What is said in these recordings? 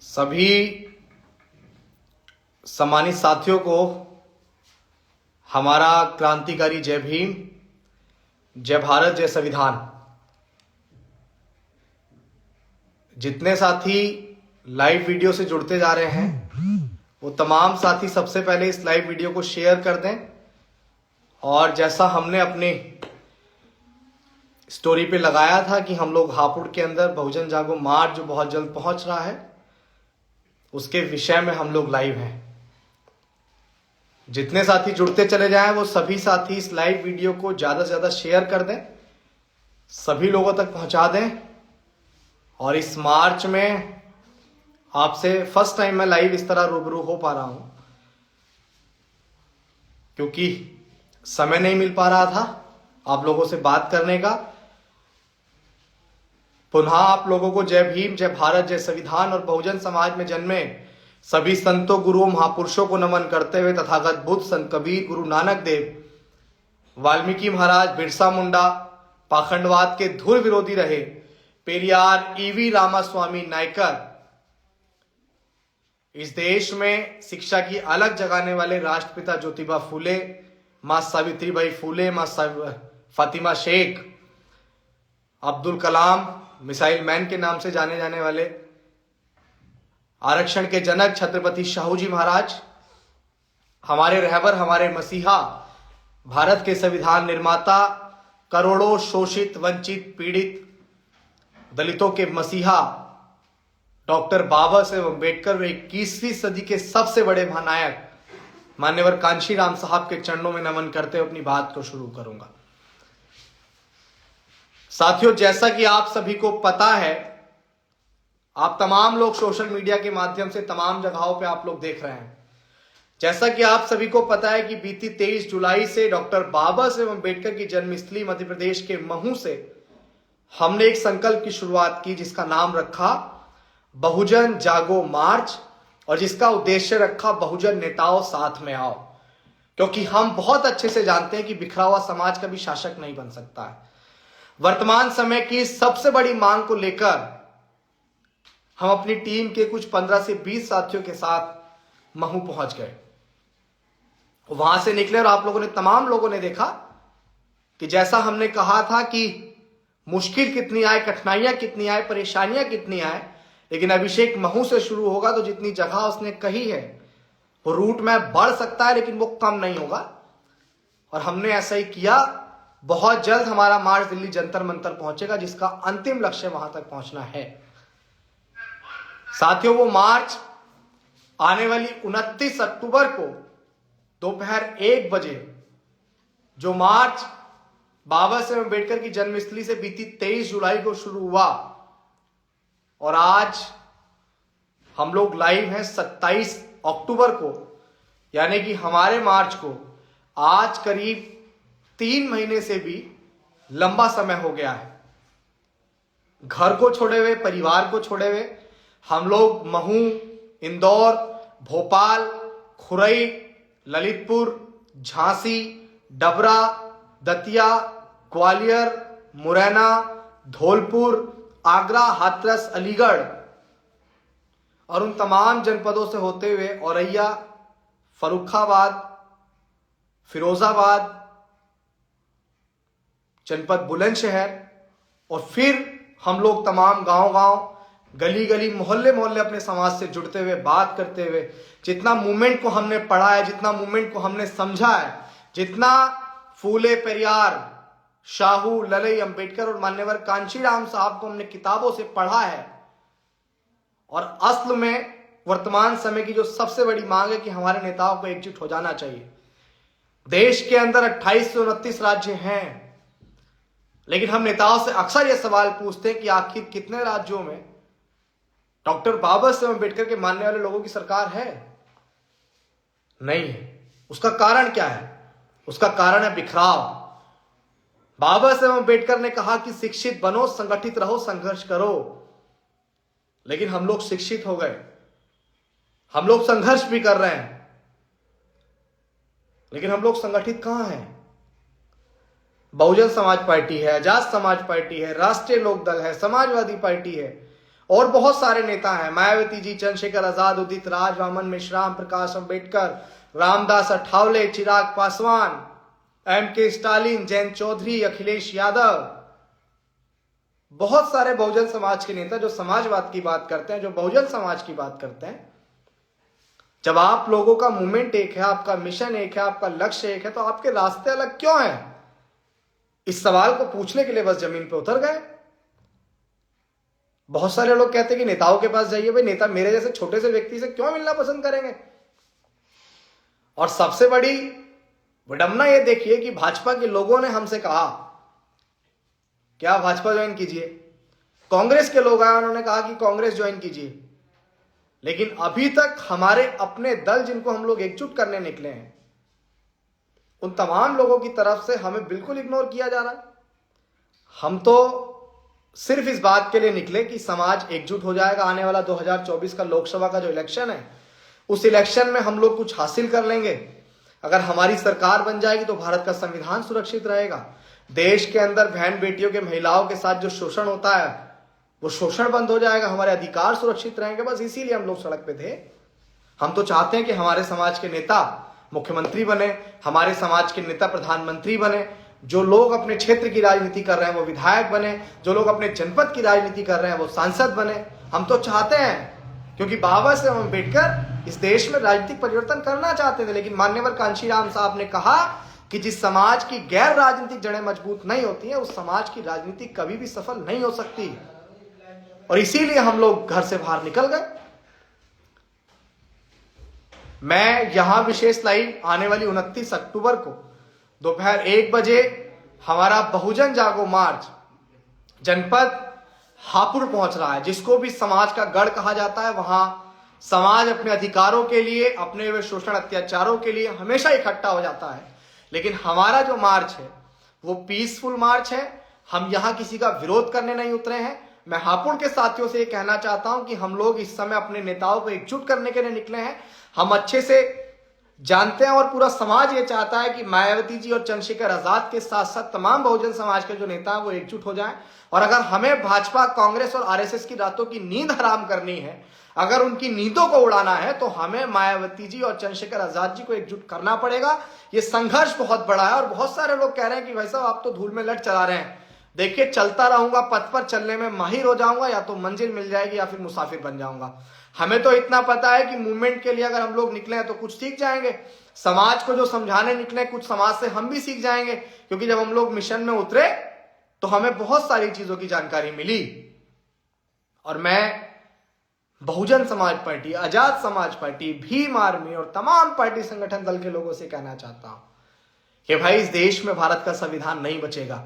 सभी सम्मानित साथियों को हमारा क्रांतिकारी जय भीम, जय भारत, जय संविधान। जितने साथी लाइव वीडियो से जुड़ते जा रहे हैं वो तमाम साथी सबसे पहले इस लाइव वीडियो को शेयर कर दें। और जैसा हमने अपनी स्टोरी पे लगाया था कि हम लोग हापुड़ के अंदर बहुजन जागो मार्च जो बहुत जल्द पहुंच रहा है, उसके विषय में हम लोग लाइव हैं। जितने साथी जुड़ते चले जाएं वो सभी साथी इस लाइव वीडियो को ज्यादा से ज्यादा शेयर कर दें, सभी लोगों तक पहुंचा दें। और इस मार्च में आपसे फर्स्ट टाइम मैं लाइव इस तरह रूबरू हो पा रहा हूं, क्योंकि समय नहीं मिल पा रहा था आप लोगों से बात करने का। पुनः आप लोगों को जय भीम, जय भारत, जय संविधान और बहुजन समाज में जन्मे सभी संतों, गुरुओं, महापुरुषों को नमन करते हुए तथागत बुद्ध, संत कबीर, गुरु नानक देव, वाल्मीकि महाराज, बिरसा मुंडा, पाखंडवाद के धुर विरोधी रहे पेरियार, ईवी रामास्वामी नायकर, इस देश में शिक्षा की अलग जगाने वाले राष्ट्रपिता ज्योतिबा फूले, मां सावित्रीबाई फूले, मां फातिमा शेख, अब्दुल कलाम, मिसाइल मैन के नाम से जाने जाने वाले आरक्षण के जनक छत्रपति शाहू जी महाराज, हमारे रहबर, हमारे मसीहा, भारत के संविधान निर्माता, करोड़ों शोषित, वंचित, पीड़ित दलितों के मसीहा डॉक्टर बाबा साहेब अम्बेडकर, वे 21वीं सदी के सबसे बड़े महानायक मान्यवर कांशीराम साहब के चरणों में नमन करते हुए अपनी बात को शुरू करूंगा। साथियों, जैसा कि आप सभी को पता है, आप तमाम लोग सोशल मीडिया के माध्यम से तमाम जगहों पे आप लोग देख रहे हैं। जैसा कि आप सभी को पता है कि बीती 23 जुलाई से डॉक्टर बाबा साहेब अम्बेडकर की जन्मस्थली मध्य प्रदेश के महू से हमने एक संकल्प की शुरुआत की, जिसका नाम रखा बहुजन जागो मार्च, और जिसका उद्देश्य रखा बहुजन नेताओं साथ में आओ। क्योंकि हम बहुत अच्छे से जानते हैं कि बिखरा हुआ समाज कभी शासक नहीं बन सकता है। वर्तमान समय की सबसे बड़ी मांग को लेकर हम अपनी टीम के कुछ 15 से 20 साथियों के साथ महू पहुंच गए। वहां से निकले और आप लोगों ने, तमाम लोगों ने देखा कि जैसा हमने कहा था कि मुश्किल कितनी आए, कठिनाइयां कितनी आए, परेशानियां कितनी आए, लेकिन अभिषेक महू से शुरू होगा। तो जितनी जगह उसने कही है वो रूट में बढ़ सकता है, लेकिन वो कम नहीं होगा। और हमने ऐसा ही किया। बहुत जल्द हमारा मार्च दिल्ली जंतर मंतर पहुंचेगा, जिसका अंतिम लक्ष्य वहां तक पहुंचना है। साथियों, वो मार्च आने वाली 29 अक्टूबर को दोपहर 1 बजे, जो मार्च बाबा साहेब अम्बेडकर की जन्मस्थली से बीती 23 जुलाई को शुरू हुआ, और आज हम लोग लाइव हैं 27 अक्टूबर को, यानी कि हमारे मार्च को आज करीब 3 महीने से भी लंबा समय हो गया है। घर को छोड़े हुए, परिवार को छोड़े हुए हम लोग महू, इंदौर, भोपाल, खुरई, ललितपुर, झांसी, डबरा, दतिया, ग्वालियर, मुरैना, धौलपुर, आगरा, हाथरस, अलीगढ़ और उन तमाम जनपदों से होते हुए औरैया, फर्रुखाबाद, फिरोजाबाद, जनपद बुलंदशहर, और फिर हम लोग तमाम गांव-गांव, गली गली, मोहल्ले मोहल्ले अपने समाज से जुड़ते हुए, बात करते हुए, जितना मूवमेंट को हमने पढ़ा है, जितना मूवमेंट को हमने समझा है, जितना फूले, पेरियार, शाहू, ललई, अंबेडकर और मान्यवर कांशीराम साहब को हमने किताबों से पढ़ा है। और असल में वर्तमान समय की जो सबसे बड़ी मांग है कि हमारे नेताओं को एकजुट हो जाना चाहिए। देश के अंदर 28 से 29 राज्य हैं, लेकिन हम नेताओं से अक्सर यह सवाल पूछते हैं कि आखिर कितने राज्यों में डॉक्टर बाबा साहेब अम्बेडकर के मानने वाले लोगों की सरकार है? नहीं है। उसका कारण क्या है? उसका कारण है बिखराव। बाबा साहेब अम्बेडकर ने कहा कि शिक्षित बनो, संगठित रहो, संघर्ष करो। लेकिन हम लोग शिक्षित हो गए, हम लोग संघर्ष भी कर रहे हैं, लेकिन हम लोग संगठित कहां हैं? बहुजन समाज पार्टी है, आजाद समाज पार्टी है, राष्ट्रीय लोक दल है, समाजवादी पार्टी है, और बहुत सारे नेता हैं, मायावती जी, चंद्रशेखर आजाद, उदित राज, वामन मिश्रा, प्रकाश अंबेडकर, रामदास अठावले, चिराग पासवान, एम.के. स्टालिन, जयंत चौधरी, अखिलेश यादव, बहुत सारे बहुजन समाज के नेता जो समाजवाद की बात करते हैं, जो बहुजन समाज की बात करते हैं। जब आप लोगों का मूवमेंट एक है, आपका मिशन एक है, आपका लक्ष्य एक है, तो आपके रास्ते अलग क्यों हैं? इस सवाल को पूछने के लिए बस जमीन पे उतर गए। बहुत सारे लोग कहते हैं कि नेताओं के पास जाइए। भाई, नेता मेरे जैसे छोटे से व्यक्ति से क्यों मिलना पसंद करेंगे? और सबसे बड़ी विडंबना यह देखिए कि भाजपा के लोगों ने हमसे कहा क्या भाजपा ज्वाइन कीजिए, कांग्रेस के लोग आए, उन्होंने कहा कि कांग्रेस ज्वाइन कीजिए, लेकिन अभी तक हमारे अपने दल जिनको हम लोग एकजुट करने निकले हैं, उन तमाम लोगों की तरफ से हमें बिल्कुल इग्नोर किया जा रहा है। हम तो सिर्फ इस बात के लिए निकले कि समाज एकजुट हो जाएगा। आने वाला 2024 का लोकसभा का जो इलेक्शन है, उस इलेक्शन में हम लोग कुछ हासिल कर लेंगे। अगर हमारी सरकार बन जाएगी तो भारत का संविधान सुरक्षित रहेगा। देश के अंदर बहन बेटियों के, महिलाओं के साथ जो शोषण होता है, वो शोषण बंद हो जाएगा, हमारे अधिकार सुरक्षित रहेंगे। बस इसीलिए हम लोग सड़क पे थे। हम तो चाहते हैं कि हमारे समाज के नेता मुख्यमंत्री बने, हमारे समाज के नेता प्रधानमंत्री बने, जो लोग अपने क्षेत्र की राजनीति कर रहे हैं वो विधायक बने, जो लोग अपने जनपद की राजनीति कर रहे हैं वो सांसद बने। हम तो चाहते हैं, क्योंकि बाबा साहेब अम्बेडकर इस देश में राजनीतिक परिवर्तन करना चाहते थे, लेकिन मान्यवर कांशीराम साहब ने कहा कि जिस समाज की गैर राजनीतिक जड़ें मजबूत नहीं होती हैं, उस समाज की राजनीति कभी भी सफल नहीं हो सकती। और इसीलिए हम लोग घर से बाहर निकल गए। मैं यहां विशेष लाइव आने वाली 29 अक्टूबर को दोपहर 1 बजे हमारा बहुजन जागो मार्च जनपद हापुड़ पहुंच रहा है, जिसको भी समाज का गढ़ कहा जाता है। वहां समाज अपने अधिकारों के लिए, अपने हुए शोषण अत्याचारों के लिए हमेशा इकट्ठा हो जाता है। लेकिन हमारा जो मार्च है वो पीसफुल मार्च है। हम यहां किसी का विरोध करने नहीं उतरे हैं। मैं हापुड़ के साथियों से ये कहना चाहता हूं कि हम लोग इस समय अपने नेताओं को एकजुट करने के लिए निकले हैं। हम अच्छे से जानते हैं और पूरा समाज ये चाहता है कि मायावती जी और चंद्रशेखर आजाद के साथ साथ तमाम बहुजन समाज के जो नेता हैं वो एकजुट हो जाएं। और अगर हमें भाजपा, कांग्रेस और आरएसएस की रातों की नींद हराम करनी है, अगर उनकी नींदों को उड़ाना है, तो हमें मायावती जी और चंद्रशेखर आजाद जी को एकजुट करना पड़ेगा। ये संघर्ष बहुत बड़ा है। और बहुत सारे लोग कह रहे हैं कि भाई साहब आप तो धूल में लट चला रहे हैं। देखिए, चलता रहूंगा, पथ पर चलने में माहिर हो जाऊंगा, या तो मंजिल मिल जाएगी या फिर मुसाफिर बन जाऊंगा। हमें तो इतना पता है कि मूवमेंट के लिए अगर हम लोग निकले हैं तो कुछ सीख जाएंगे। समाज को जो समझाने निकले, कुछ समाज से हम भी सीख जाएंगे, क्योंकि जब हम लोग मिशन में उतरे तो हमें बहुत सारी चीजों की जानकारी मिली। और मैं Bahujan Samaj party, Azad Samaj party, Bhim army और तमाम पार्टी संगठन दल के लोगों से कहना चाहता हूं कि भाई, इस देश में भारत का संविधान नहीं बचेगा,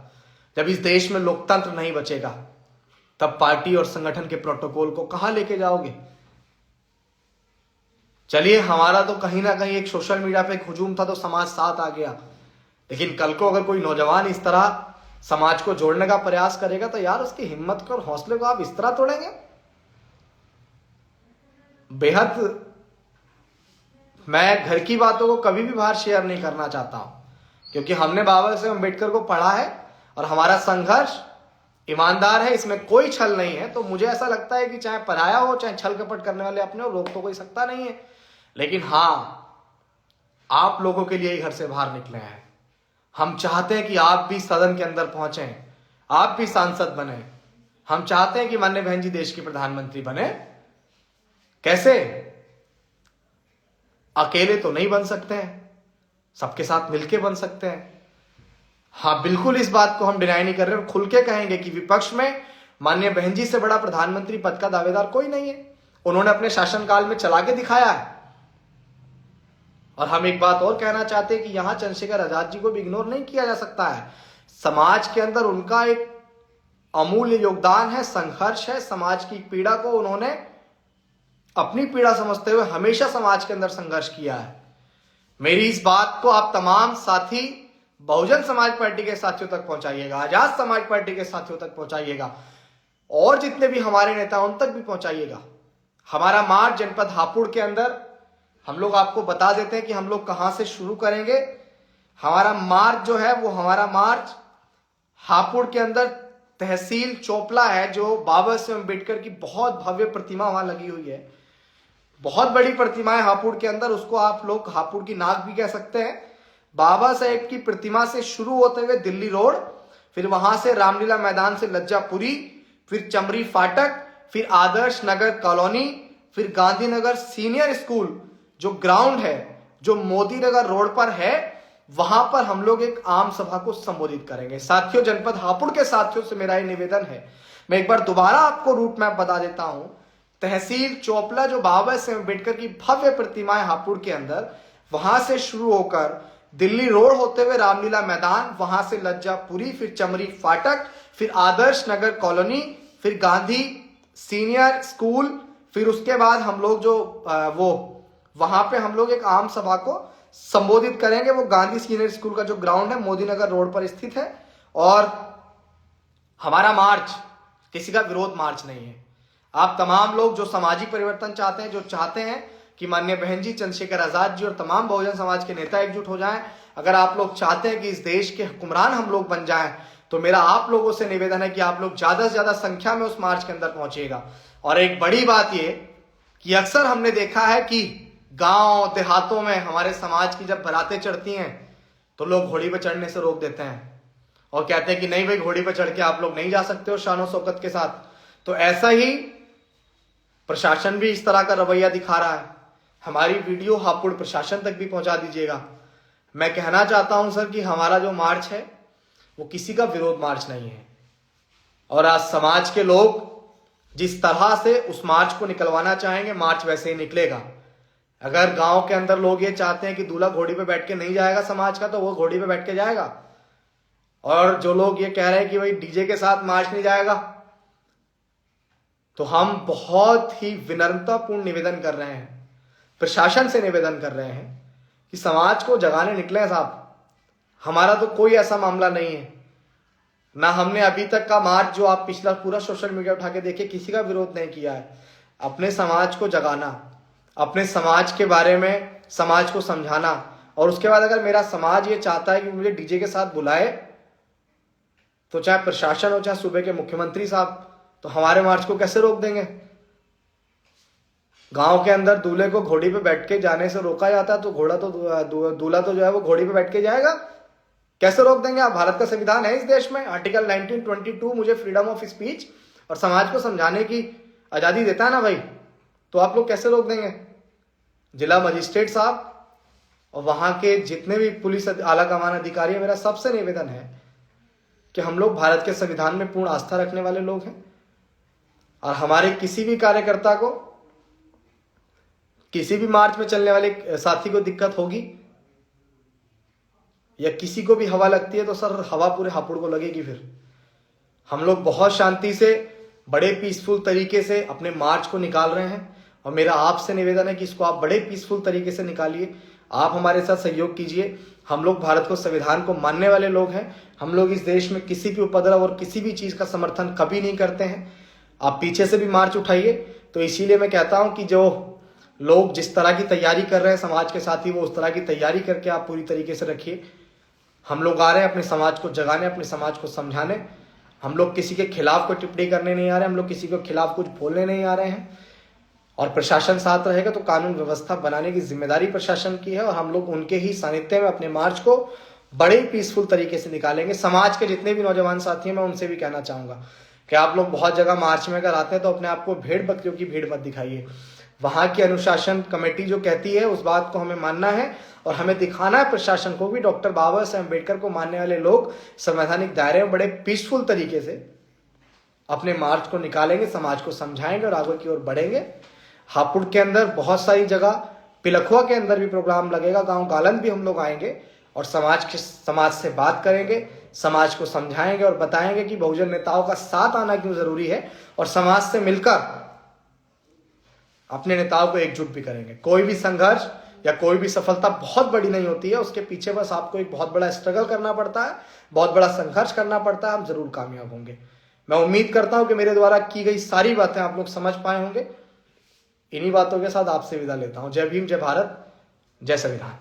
जब इस देश में लोकतंत्र नहीं बचेगा, तब पार्टी और संगठन के प्रोटोकॉल को कहां लेके जाओगे? चलिए, हमारा तो कहीं ना कहीं एक सोशल मीडिया पे एक हुजूम था तो समाज साथ आ गया, लेकिन कल को अगर कोई नौजवान इस तरह समाज को जोड़ने का प्रयास करेगा तो यार, उसकी हिम्मत को और हौसले को आप इस तरह तोड़ेंगे? बेहद मैं घर की बातों को कभी भी बाहर शेयर नहीं करना चाहता हूं, क्योंकि हमने बाबा साहेब अम्बेडकर को पढ़ा है और हमारा संघर्ष ईमानदार है, इसमें कोई छल नहीं है। तो मुझे ऐसा लगता है कि चाहे पराया हो, चाहे छल कपट करने वाले अपने हो, रोक तो कोई सकता नहीं है। लेकिन हाँ, आप लोगों के लिए ही घर से बाहर निकले हैं। हम चाहते हैं कि आप भी सदन के अंदर पहुंचे, आप भी सांसद बने। हम चाहते हैं कि माननीय बहन जी देश की प्रधानमंत्री बने। कैसे? अकेले तो नहीं बन सकते हैं, सबके साथ मिलके बन सकते हैं। हाँ, बिल्कुल इस बात को हम डिनाई नहीं कर रहे और खुल के कहेंगे कि विपक्ष में माननीय बहन जी से बड़ा प्रधानमंत्री पद का दावेदार कोई नहीं है। उन्होंने अपने शासनकाल में चला के दिखाया है। और हम एक बात और कहना चाहते हैं कि यहां चंद्रशेखर आजाद जी को भी इग्नोर नहीं किया जा सकता है। समाज के अंदर उनका एक अमूल्य योगदान है, संघर्ष है। समाज की पीड़ा को उन्होंने अपनी पीड़ा समझते हुए हमेशा समाज के अंदर संघर्ष किया है। मेरी इस बात को आप तमाम साथी बहुजन समाज पार्टी के साथियों तक पहुंचाइएगा, आजाद समाज पार्टी के साथियों तक पहुंचाइएगा, और जितने भी हमारे नेता उन तक भी पहुंचाइएगा। हमारा मार्च जनपद हापुड़ के अंदर, हम लोग आपको बता देते हैं कि हम लोग कहां से शुरू करेंगे। हमारा मार्च जो है वो हमारा मार्च हापुड़ के अंदर तहसील चोपला है, जो बाबा साहेब अम्बेडकर की बहुत भव्य प्रतिमा वहां लगी हुई है। बहुत बड़ी प्रतिमा है हापुड़ के अंदर, उसको आप लोग हापुड़ की नाक भी कह सकते हैं। बाबा साहेब की प्रतिमा से शुरू होते हुए दिल्ली रोड, फिर वहां से रामलीला मैदान से लज्जापुरी, फिर चमरी फाटक, फिर आदर्श नगर कॉलोनी, फिर गांधीनगर सीनियर स्कूल जो ग्राउंड है, जो मोदी नगर रोड पर है, वहां पर हम लोग एक आम सभा को संबोधित करेंगे। साथियों, जनपद हापुड़ के साथियों से मेरा ये निवेदन है, मैं एक बार दोबारा आपको रूट मैप बता देता हूं। तहसील चोपला जो बाबा साहेब अम्बेडकर की भव्य प्रतिमा है हापुड़ के अंदर, वहां से शुरू होकर दिल्ली रोड होते हुए रामलीला मैदान, वहां से लज्जापुरी, फिर चमरी फाटक, फिर आदर्श नगर कॉलोनी, फिर गांधी सीनियर स्कूल, फिर उसके बाद हम लोग जो वहां पे हम लोग एक आम सभा को संबोधित करेंगे। वो गांधी सीनियर स्कूल का जो ग्राउंड है मोदी नगर रोड पर स्थित है। और हमारा मार्च किसी का विरोध मार्च नहीं है। आप तमाम लोग जो सामाजिक परिवर्तन चाहते हैं, जो चाहते हैं कि माननीय बहन जी चंद्रशेखर आजाद जी और तमाम बहुजन समाज के नेता एकजुट हो जाएं, अगर आप लोग चाहते हैं कि इस देश के हुक्मरान हम लोग बन जाएं, तो मेरा आप लोगों से निवेदन है कि आप लोग ज्यादा से ज्यादा संख्या में उस मार्च के अंदर पहुंचिएगा। और एक बड़ी बात ये कि अक्सर हमने देखा है कि गांव देहातों में हमारे समाज की जब बारातें चढ़ती हैं तो लोग घोड़ी पर चढ़ने से रोक देते हैं और कहते हैं कि नहीं भाई, घोड़ी पर चढ़ के आप लोग नहीं जा सकते हो शानो शौकत के साथ। तो ऐसा ही प्रशासन भी इस तरह का रवैया दिखा रहा है। हमारी वीडियो हापुड़ प्रशासन तक भी पहुंचा दीजिएगा। मैं कहना चाहता हूं सर कि हमारा जो मार्च है वो किसी का विरोध मार्च नहीं है। और आज समाज के लोग जिस तरह से उस मार्च को निकलवाना चाहेंगे, मार्च वैसे ही निकलेगा। अगर गांव के अंदर लोग ये चाहते हैं कि दूल्हा घोड़ी पे बैठ के नहीं जाएगा समाज का, तो वो घोड़ी पे बैठ के जाएगा। और जो लोग ये कह रहे हैं कि भाई डीजे के साथ मार्च नहीं जाएगा, तो हम बहुत ही विनम्रतापूर्ण निवेदन कर रहे हैं, प्रशासन से निवेदन कर रहे हैं कि समाज को जगाने निकले साहब। हमारा तो कोई ऐसा मामला नहीं है, ना हमने अभी तक का मार्च जो आप पिछला पूरा सोशल मीडिया उठा के देखिए, किसी का विरोध नहीं किया है। अपने समाज को जगाना, अपने समाज के बारे में समाज को समझाना, और उसके बाद अगर मेरा समाज ये चाहता है कि मुझे डीजे के साथ बुलाए, तो चाहे प्रशासन हो चाहे सूबे के मुख्यमंत्री साहब, तो हमारे मार्च को कैसे रोक देंगे। गांव के अंदर दूल्हे को घोड़ी पे बैठ के जाने से रोका जाता है, तो दूल्हा तो जो है वो घोड़ी पे बैठ के जाएगा, कैसे रोक देंगे आप। भारत का संविधान है इस देश में, आर्टिकल 1922 मुझे फ्रीडम ऑफ स्पीच और समाज को समझाने की आजादी देता है ना भाई, तो आप लोग कैसे रोक देंगे। जिला मजिस्ट्रेट साहब और वहां के जितने भी पुलिस आला कमान अधिकारी है, मेरा सबसे निवेदन है कि हम लोग भारत के संविधान में पूर्ण आस्था रखने वाले लोग हैं, और हमारे किसी भी कार्यकर्ता को, किसी भी मार्च में चलने वाले साथी को दिक्कत होगी या किसी को भी हवा लगती है, तो सर हवा पूरे हापुड़ को लगेगी। फिर हम लोग बहुत शांति से, बड़े पीसफुल तरीके से अपने मार्च को निकाल रहे हैं, और मेरा आपसे निवेदन है कि इसको आप बड़े पीसफुल तरीके से निकालिए। आप हमारे साथ सहयोग कीजिए। हम लोग भारत को, संविधान को मानने वाले लोग हैं। हम लोग इस देश में किसी भी उपद्रव और किसी भी चीज का समर्थन कभी नहीं करते हैं। आप पीछे से भी मार्च उठाइए। तो इसीलिए मैं कहता हूं कि जो लोग जिस तरह की तैयारी कर रहे हैं समाज के साथी, वो उस तरह की तैयारी करके आप पूरी तरीके से रखिए। हम लोग आ रहे हैं अपने समाज को जगाने, अपने समाज को समझाने। हम लोग किसी के खिलाफ कोई टिप्पणी करने नहीं आ रहे, हम लोग किसी के खिलाफ कुछ बोलने नहीं आ रहे हैं। और प्रशासन साथ रहेगा तो कानून व्यवस्था बनाने की जिम्मेदारी प्रशासन की है, और हम लोग उनके ही सानिध्य में अपने मार्च को बड़े पीसफुल तरीके से निकालेंगे। समाज के जितने भी नौजवान साथी हैं, मैं उनसे भी कहना चाहूंगा कि आप लोग बहुत जगह मार्च में अगर आते हैं तो अपने आप को भेड़ बकरियों की भीड़ मत दिखाइए। वहां की अनुशासन कमेटी जो कहती है उस बात को हमें मानना है, और हमें दिखाना है प्रशासन को भी, डॉक्टर बाबा साहेब अम्बेडकर को मानने वाले लोग संवैधानिक दायरे में बड़े पीसफुल तरीके से अपने मार्च को निकालेंगे, समाज को समझाएंगे और आगे की ओर बढ़ेंगे। हापुड़ के अंदर बहुत सारी जगह, पिलखुआ के अंदर भी प्रोग्राम लगेगा, गांव गालन भी हम लोग आएंगे और समाज से बात करेंगे, समाज को समझाएंगे और बताएंगे कि बहुजन नेताओं का साथ आना क्यों जरूरी है, और समाज से मिलकर अपने नेताओं को एकजुट भी करेंगे। कोई भी संघर्ष या कोई भी सफलता बहुत बड़ी नहीं होती है, उसके पीछे बस आपको एक बहुत बड़ा स्ट्रगल करना पड़ता है, बहुत बड़ा संघर्ष करना पड़ता है, हम जरूर कामयाब होंगे। मैं उम्मीद करता हूं कि मेरे द्वारा की गई सारी बातें आप लोग समझ पाए होंगे। इन्हीं बातों के साथ आपसे विदा लेता हूं। जय भीम, जय भारत, जय संविधान।